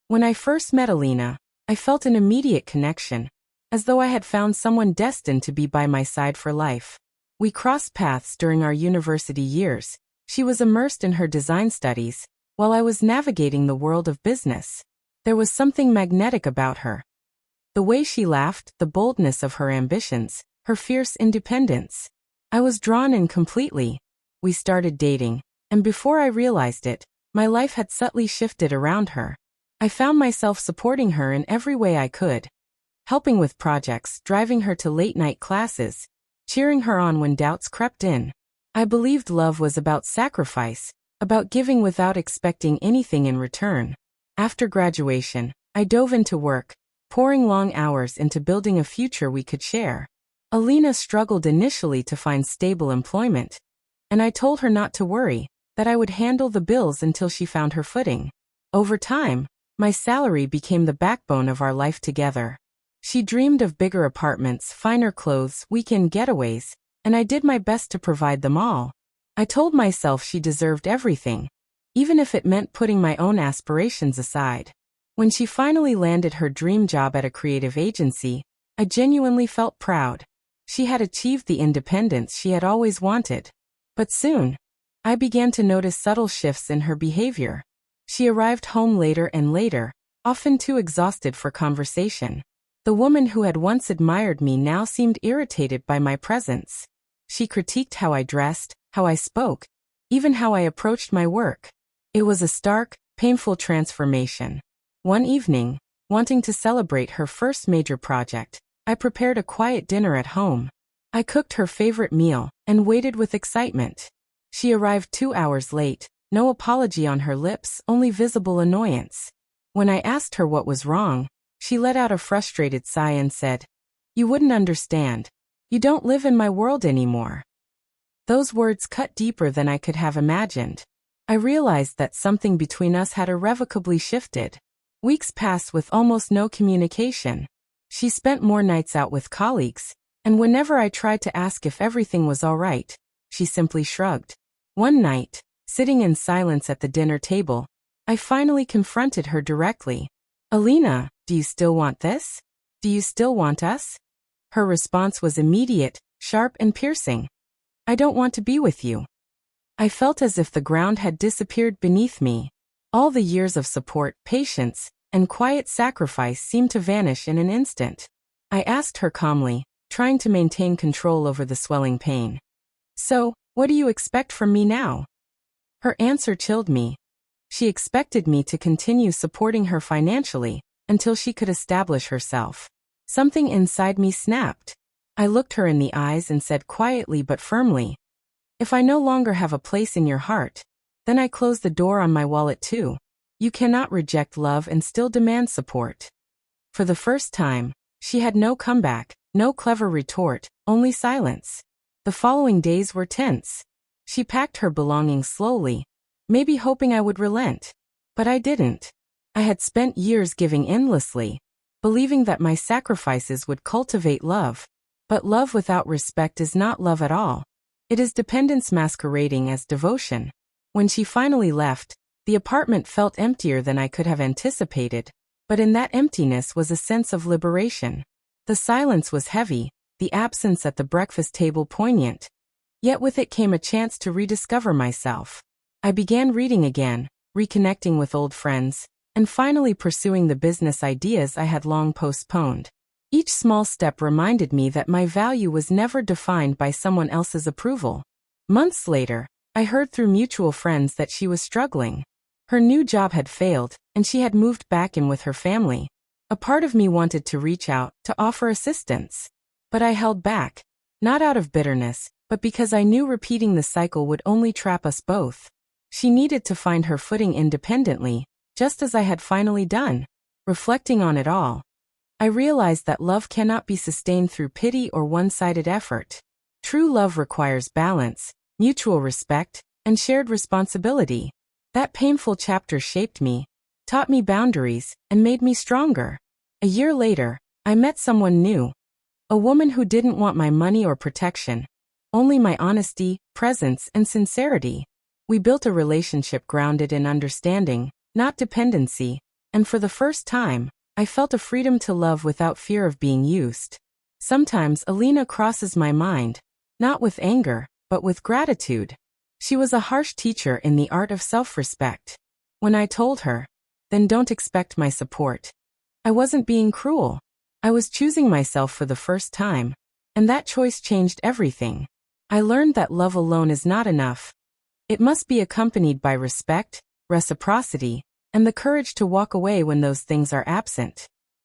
When I first met Alina, I felt an immediate connection, as though I had found someone destined to be by my side for life. We crossed paths during our university years. She was immersed in her design studies, while I was navigating the world of business. There was something magnetic about her. The way she laughed, the boldness of her ambitions, her fierce independence. I was drawn in completely. We started dating, and before I realized it, my life had subtly shifted around her. I found myself supporting her in every way I could, helping with projects, driving her to late-night classes, cheering her on when doubts crept in. I believed love was about sacrifice, about giving without expecting anything in return. After graduation, I dove into work, pouring long hours into building a future we could share. Alina struggled initially to find stable employment, and I told her not to worry, that I would handle the bills until she found her footing. Over time, my salary became the backbone of our life together. She dreamed of bigger apartments, finer clothes, weekend getaways, and I did my best to provide them all. I told myself she deserved everything, even if it meant putting my own aspirations aside. When she finally landed her dream job at a creative agency, I genuinely felt proud. She had achieved the independence she had always wanted. But soon, I began to notice subtle shifts in her behavior. She arrived home later and later, often too exhausted for conversation. The woman who had once admired me now seemed irritated by my presence. She critiqued how I dressed, how I spoke, even how I approached my work. It was a stark, painful transformation. One evening, wanting to celebrate her first major project, I prepared a quiet dinner at home. I cooked her favorite meal and waited with excitement. She arrived 2 hours late, no apology on her lips, only visible annoyance. When I asked her what was wrong, she let out a frustrated sigh and said, "You wouldn't understand. You don't live in my world anymore." Those words cut deeper than I could have imagined. I realized that something between us had irrevocably shifted. Weeks passed with almost no communication. She spent more nights out with colleagues, and whenever I tried to ask if everything was all right, she simply shrugged. One night, sitting in silence at the dinner table, I finally confronted her directly. "Alina, do you still want this? Do you still want us?" Her response was immediate, sharp and piercing. "I don't want to be with you." I felt as if the ground had disappeared beneath me. All the years of support, patience, and quiet sacrifice seemed to vanish in an instant. I asked her calmly, trying to maintain control over the swelling pain. "So, what do you expect from me now?" Her answer chilled me. She expected me to continue supporting her financially until she could establish herself. Something inside me snapped. I looked her in the eyes and said quietly but firmly, "If I no longer have a place in your heart, then I close the door on my wallet too. You cannot reject love and still demand support." For the first time, she had no comeback, no clever retort, only silence. The following days were tense. She packed her belongings slowly, maybe hoping I would relent. But I didn't. I had spent years giving endlessly, believing that my sacrifices would cultivate love. But love without respect is not love at all. It is dependence masquerading as devotion. When she finally left, the apartment felt emptier than I could have anticipated, but in that emptiness was a sense of liberation. The silence was heavy, the absence at the breakfast table poignant. Yet with it came a chance to rediscover myself. I began reading again, reconnecting with old friends, and finally pursuing the business ideas I had long postponed. Each small step reminded me that my value was never defined by someone else's approval. Months later, I heard through mutual friends that she was struggling. Her new job had failed, and she had moved back in with her family. A part of me wanted to reach out, to offer assistance. But I held back, not out of bitterness, but because I knew repeating the cycle would only trap us both. She needed to find her footing independently, just as I had finally done. Reflecting on it all, I realized that love cannot be sustained through pity or one-sided effort. True love requires balance, mutual respect, and shared responsibility. That painful chapter shaped me, taught me boundaries, and made me stronger. A year later, I met someone new. A woman who didn't want my money or protection, only my honesty, presence, and sincerity. We built a relationship grounded in understanding, not dependency, And for the first time, I felt a freedom to love without fear of being used. Sometimes Alina crosses my mind, not with anger, but with gratitude. She was a harsh teacher in the art of self-respect. When I told her, then don't expect my support, I wasn't being cruel. I was choosing myself for the first time, and that choice changed everything. I learned that love alone is not enough. It must be accompanied by respect, reciprocity, and the courage to walk away when those things are absent.